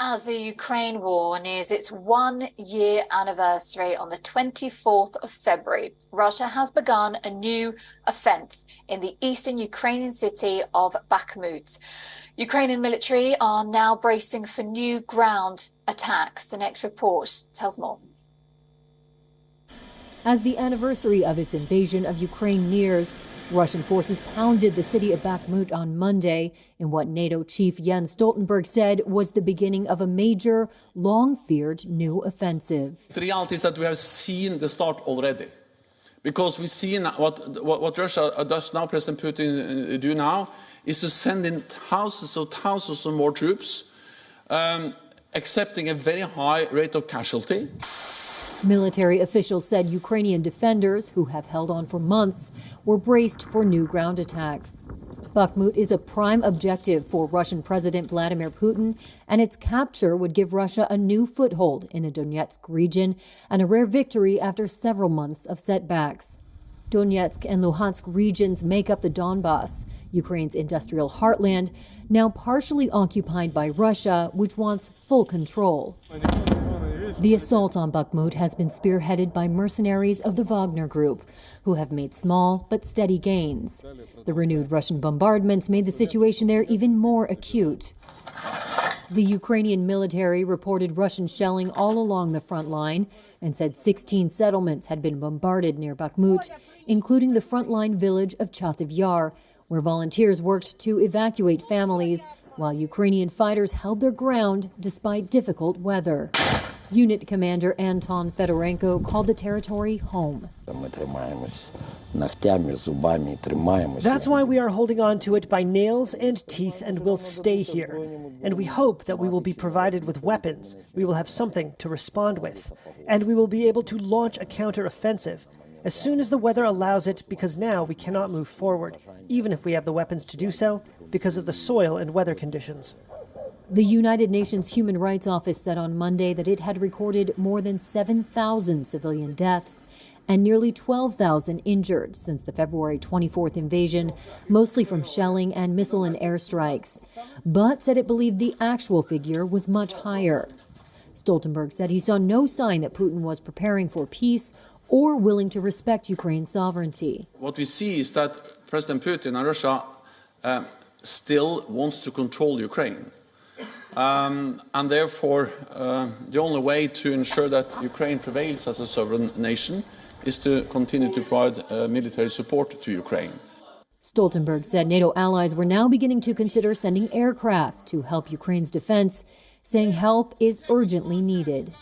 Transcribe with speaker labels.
Speaker 1: As the Ukraine war nears its 1-year anniversary on the 24th of February, Russia has begun a new offence in the eastern Ukrainian city of Bakhmut. Ukrainian military are now bracing for new ground attacks. The next report tells more.
Speaker 2: As the anniversary of its invasion of Ukraine nears, Russian forces pounded the city of Bakhmut on Monday in what NATO chief Jens Stoltenberg said was the beginning of a major, long-feared new offensive.
Speaker 3: The reality is that we have seen the start already, because we've seen what Russia does now, President Putin do now, is to send in thousands of more troops, accepting a very high rate of casualty.
Speaker 2: Military officials said Ukrainian defenders, who have held on for months, were braced for new ground attacks. Bakhmut is a prime objective for Russian President Vladimir Putin, and its capture would give Russia a new foothold in the Donetsk region and a rare victory after several months of setbacks. Donetsk and Luhansk regions make up the Donbass, Ukraine's industrial heartland, now partially occupied by Russia, which wants full control. The assault on Bakhmut has been spearheaded by mercenaries of the Wagner Group, who have made small but steady gains. The renewed Russian bombardments made the situation there even more acute. The Ukrainian military reported Russian shelling all along the front line and said 16 settlements had been bombarded near Bakhmut, including the frontline village of Chasiv Yar, where volunteers worked to evacuate families, while Ukrainian fighters held their ground despite difficult weather. Unit Commander Anton Fedorenko called the territory home.
Speaker 4: That's why we are holding on to it by nails and teeth, and will stay here. And we hope that we will be provided with weapons, we will have something to respond with, and we will be able to launch a counter-offensive as soon as the weather allows it, because now we cannot move forward, even if we have the weapons to do so, because of the soil and weather conditions.
Speaker 2: The United Nations Human Rights Office said on Monday that it had recorded more than 7,000 civilian deaths and nearly 12,000 injured since the February 24th invasion, mostly from shelling and missile and airstrikes, but said it believed the actual figure was much higher. Stoltenberg said he saw no sign that Putin was preparing for peace or willing to respect Ukraine's sovereignty.
Speaker 3: What we see is that President Putin and Russia still wants to control Ukraine. And therefore, the only way to ensure that Ukraine prevails as a sovereign nation is to continue to provide military support to Ukraine.
Speaker 2: Stoltenberg said NATO allies were now beginning to consider sending aircraft to help Ukraine's defense, saying help is urgently needed.